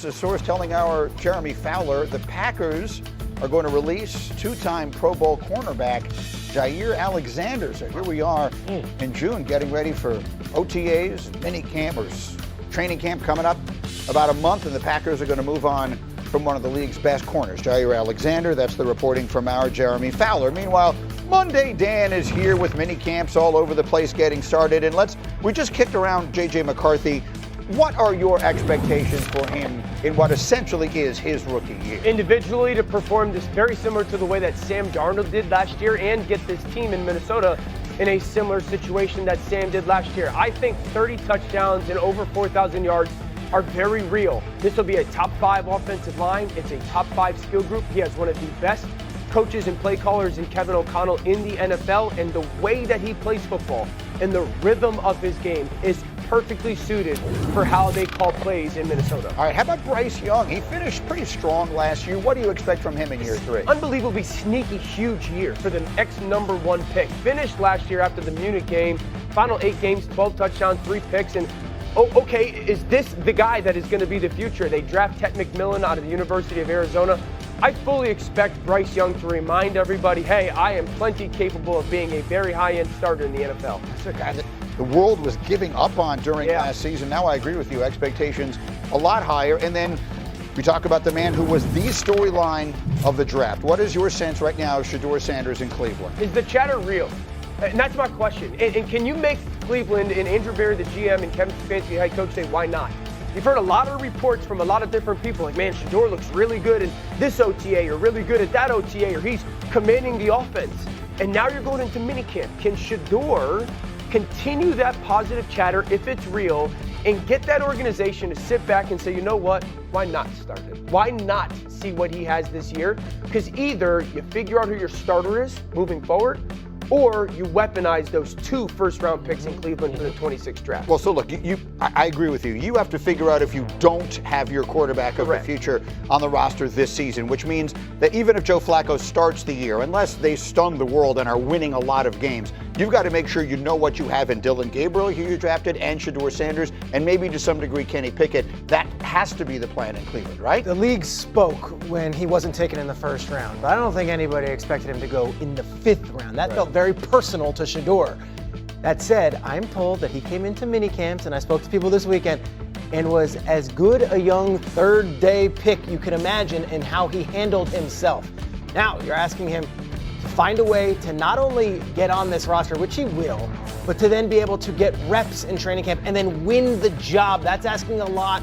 a source telling our Jeremy Fowler the Packers are going to release two-time Pro Bowl cornerback Jair Alexander. So here we are in June getting ready for OTAs, mini camp or training camp coming up about a month, and the Packers are going to move on from one of the league's best corners, Jair Alexander. That's the reporting from our Jeremy Fowler. Meanwhile, Monday Dan is here with mini camps all over the place getting started, and we just kicked around JJ McCarthy. What are your expectations for him in what essentially is his rookie year? Individually, to perform this very similar to the way that Sam Darnold did last year and get this team in Minnesota in a similar situation that Sam did last year. I think 30 touchdowns and over 4,000 yards are very real. This will be a top 5 offensive line. It's a top 5 skill group. He has one of the best coaches and play callers in Kevin O'Connell in the NFL, and the way that he plays football and the rhythm of his game is perfectly suited for how they call plays in Minnesota. All right, how about Bryce Young? He finished pretty strong last year. What do you expect from him in year 3? Unbelievably sneaky, huge year for the ex-number 1 pick. Finished last year after the Munich game, final 8 games, 12 touchdowns, 3 picks, and okay, is this the guy that is going to be the future? They draft Ted McMillan out of the University of Arizona. I fully expect Bryce Young to remind everybody, hey, I am plenty capable of being a very high-end starter in the NFL. That's a guy that the world was giving up on during last season. Now I agree with you. Expectations a lot higher. And then we talk about the man who was the storyline of the draft. What is your sense right now of Shedeur Sanders in Cleveland? Is the chatter real? And that's my question. And can you make Cleveland and Andrew Berry, the GM, and Kevin Stefanski, the head coach, say, why not? You've heard a lot of reports from a lot of different people, like, man, Shedeur looks really good in this OTA or really good at that OTA, or he's commanding the offense. And now you're going into minicamp. Can Shedeur continue that positive chatter if it's real and get that organization to sit back and say, you know what, why not start him? Why not see what he has this year? Because either you figure out who your starter is moving forward, or you weaponize those 2 first-round picks in Cleveland for the 26th draft. Well, so look, I agree with you. You have to figure out if you don't have your quarterback of the future on the roster this season, which means that even if Joe Flacco starts the year, unless they stun the world and are winning a lot of games, you've got to make sure you know what you have in Dylan Gabriel, who you drafted, and Shedeur Sanders, and maybe to some degree Kenny Pickett. That has to be the plan in Cleveland, right? The league spoke when he wasn't taken in the first round, but I don't think anybody expected him to go in the 5th round. That felt very personal to Shedeur. That said, I'm told that he came into mini camps, and I spoke to people this weekend, and was as good a young 3rd-day pick you could imagine in how he handled himself. Now, you're asking him to find a way to not only get on this roster, which he will, but to then be able to get reps in training camp and then win the job. That's asking a lot.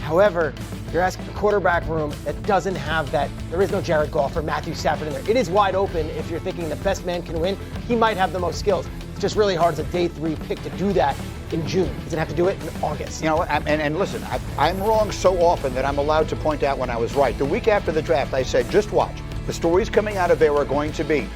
However, you're asking a quarterback room that doesn't have that. There is no Jared Goff or Matthew Stafford in there. It is wide open if you're thinking the best man can win. He might have the most skills. It's just really hard as a day 3 pick to do that in June. He's gonna have to do it in August. You know, and listen, I'm wrong so often that I'm allowed to point out when I was right. The week after the draft, I said, just watch. The stories coming out of there are going to be,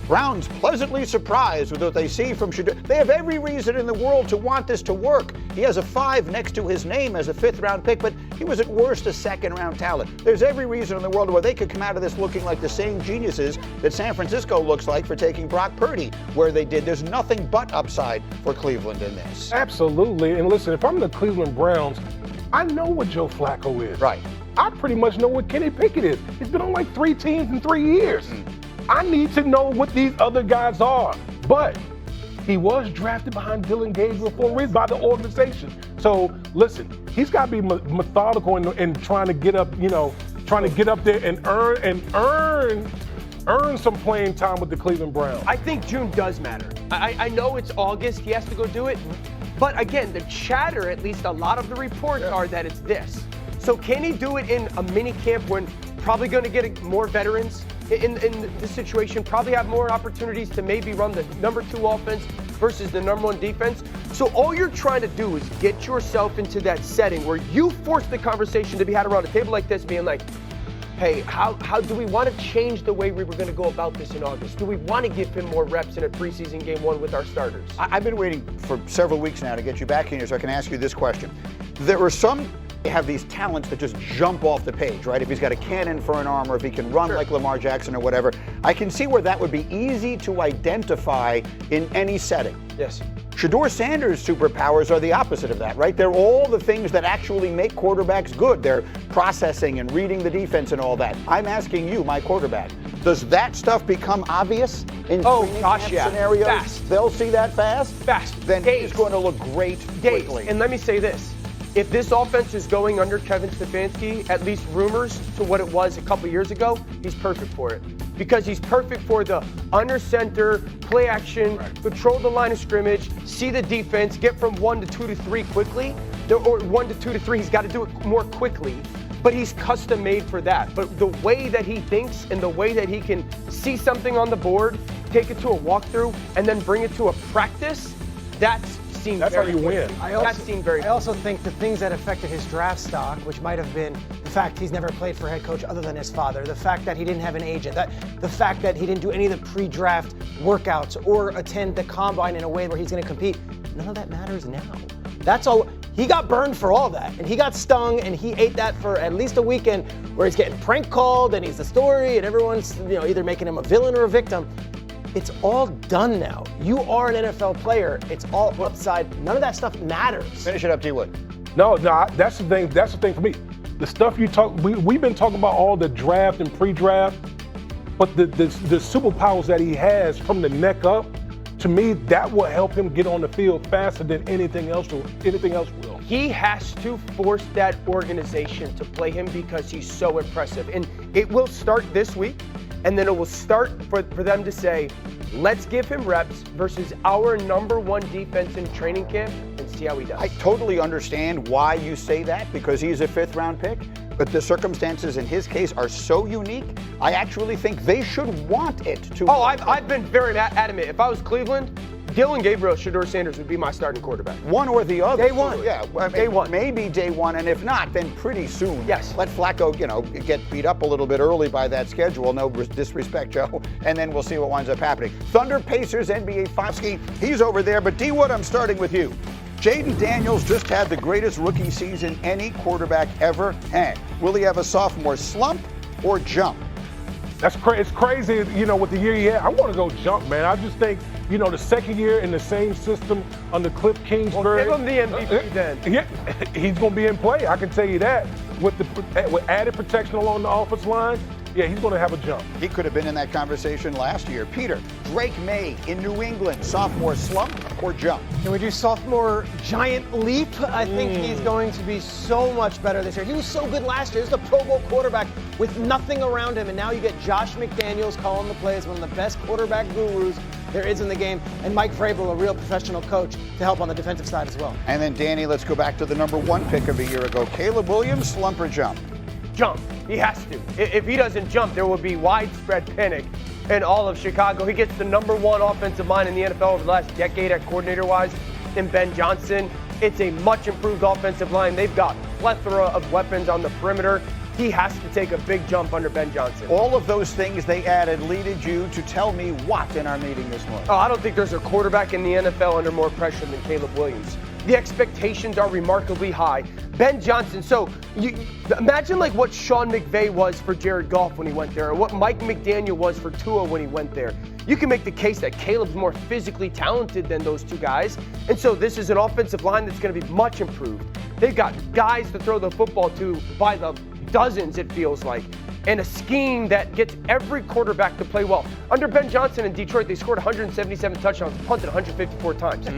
Browns pleasantly surprised with what they see from Shedeur. They have every reason in the world to want this to work. He has a 5 next to his name as a 5th-round pick, but he was at worst a 2nd-round talent. There's every reason in the world where they could come out of this looking like the same geniuses that San Francisco looks like for taking Brock Purdy, where they did. There's nothing but upside for Cleveland in this. Absolutely. And listen, if I'm the Cleveland Browns, I know what Joe Flacco is. Right. I pretty much know what Kenny Pickett is. He's been on like 3 teams in 3 years. I need to know what these other guys are. But he was drafted behind Dylan Gabriel for a reason by the organization. So listen, he's got to be methodical and trying to get up, trying to get up there and earn some playing time with the Cleveland Browns. I think June does matter. I know it's August, he has to go do it. But again, the chatter, at least a lot of the reports are that it's this. So can he do it in a mini camp when probably going to get more veterans in this situation, probably have more opportunities to maybe run the number 2 offense versus the number 1 defense? So all you're trying to do is get yourself into that setting where you force the conversation to be had around a table like this, being like, hey, how do we want to change the way we were going to go about this in August? Do we want to give him more reps in a preseason game 1 with our starters? I've been waiting for several weeks now to get you back in here so I can ask you this question. There are some have these talents that just jump off the page, right? If he's got a cannon for an arm or if he can run like Lamar Jackson or whatever, I can see where that would be easy to identify in any setting. Yes. Shedeur Sanders' superpowers are the opposite of that, right? They're all the things that actually make quarterbacks good. They're processing and reading the defense and all that. I'm asking you, my quarterback, does that stuff become obvious in training camp scenarios? Fast. They'll see that fast? Fast. Then he's going to look great quickly. And let me say this. If this offense is going under Kevin Stefanski, at least rumors to what it was a couple years ago, he's perfect for it. Because he's perfect for the under center, play action, control the line of scrimmage, see the defense, get from 1 to 2 to 3 quickly, or 1 to 2 to 3, he's got to do it more quickly. But he's custom made for that. But the way that he thinks and the way that he can see something on the board, take it to a walkthrough, and then bring it to a practice, that's how you win. I also think the things that affected his draft stock, which might have been the fact he's never played for a head coach other than his father, the fact that he didn't have an agent, the fact that he didn't do any of the pre-draft workouts or attend the combine in a way where he's going to compete, none of that matters now. That's all. He got burned for all that, and he got stung, and he ate that for at least a weekend where he's getting prank called, and he's the story, and everyone's either making him a villain or a victim. It's all done now. You are an NFL player. It's all upside. None of that stuff matters. Finish it up, D-Wood. No, that's the thing. That's the thing for me. The stuff you talk, we've been talking about all the draft and pre-draft, but the superpowers that he has from the neck up, to me, that will help him get on the field faster than anything else will. He has to force that organization to play him because he's so impressive. And it will start this week. And then it will start for them to say, let's give him reps versus our #1 defense in training camp and see how he does. I totally understand why you say that, because he's a 5th-round pick, but the circumstances in his case are so unique, I actually think they should want it to. Oh, I've been very adamant. If I was Cleveland, Dylan Gabriel, Shedeur Sanders would be my starting quarterback. One or the other. Day one. Yeah, Day one. Maybe day one, and if not, then pretty soon. Yes. Let Flacco, get beat up a little bit early by that schedule. No disrespect, Joe. And then we'll see what winds up happening. Thunder, Pacers, NBA Fosky. He's over there, but D-Wood, I'm starting with you. Jayden Daniels just had the greatest rookie season any quarterback ever had. Will he have a sophomore slump or jump? It's crazy, with the year he had. I want to go jump, man. I just think, the second year in the same system under Cliff Kingsbury. Well, give him the MVP then. Yeah, he's going to be in play. I can tell you that. With added protection along the offensive line, yeah, he's going to have a jump. He could have been in that conversation last year. Peter, Drake May in New England, sophomore slump or jump? Can we do sophomore giant leap? I think he's going to be so much better this year. He was so good last year. He was the Pro Bowl quarterback with nothing around him, and now you get Josh McDaniels calling the plays, one of the best quarterback gurus there is in the game, and Mike Vrabel, a real professional coach, to help on the defensive side as well. And then, Danny, let's go back to the #1 pick of a year ago. Caleb Williams, slump or jump? Jump. He has to. If he doesn't jump, there will be widespread panic in all of Chicago. He gets the #1 offensive line in the NFL over the last decade at coordinator-wise in Ben Johnson. It's a much improved offensive line. They've got plethora of weapons on the perimeter. He has to take a big jump under Ben Johnson. All of those things they added leaded you to tell me what in our meeting this morning? Oh, I don't think there's a quarterback in the NFL under more pressure than Caleb Williams. The expectations are remarkably high. Ben Johnson, so you imagine like what Sean McVay was for Jared Goff when he went there, or what Mike McDaniel was for Tua when he went there. You can make the case that Caleb's more physically talented than those two guys, and so this is an offensive line that's going to be much improved. They've got guys to throw the football to by the dozens, it feels like, and a scheme that gets every quarterback to play well. Under Ben Johnson in Detroit, they scored 177 touchdowns, punted 154 times.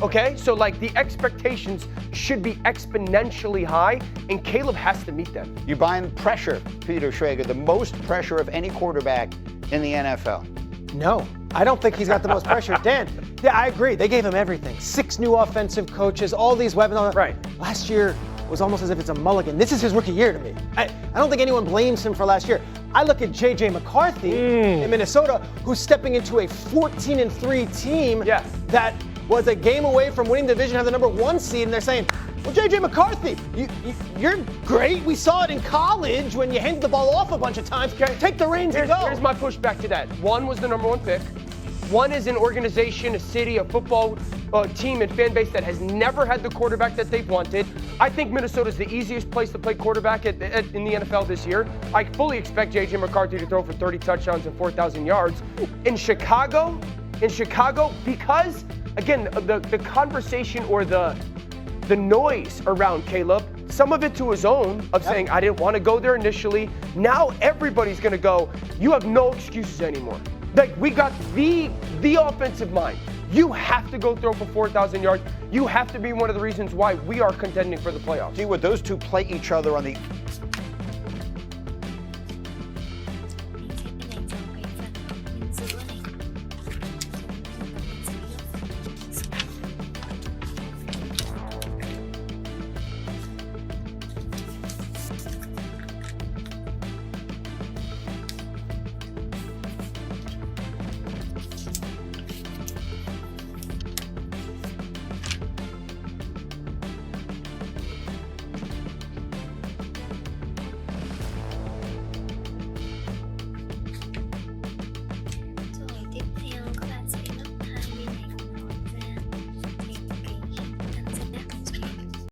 Okay, so like the expectations should be exponentially high, and Caleb has to meet them. You buying pressure, Peter Schrager, the most pressure of any quarterback in the NFL? No, I don't think he's got the most pressure. Dan, yeah, I agree. They gave him everything. 6 new offensive coaches, all these weapons. Right. Last year was almost as if it's a mulligan. This is his rookie year to me. I don't think anyone blames him for last year. I look at J.J. McCarthy in Minnesota, who's stepping into a 14-3 team that was a game away from winning the division, have the #1 seed, and they're saying, well, J.J. McCarthy, you're great. We saw it in college when you handed the ball off a bunch of times. Take the reins and go. Here's my pushback to that. One was the #1 pick. One is an organization, a city, a football team and fan base that has never had the quarterback that they've wanted. I think Minnesota is the easiest place to play quarterback in the NFL this year. I fully expect J.J. McCarthy to throw for 30 touchdowns and 4,000 yards. In Chicago, because again, the conversation or the noise around Caleb, some of it to his own of saying, I didn't want to go there initially. Now everybody's going to go, you have no excuses anymore. Like, we got the offensive mind. You have to go throw for 4,000 yards. You have to be one of the reasons why we are contending for the playoffs. See, would those two play each other on the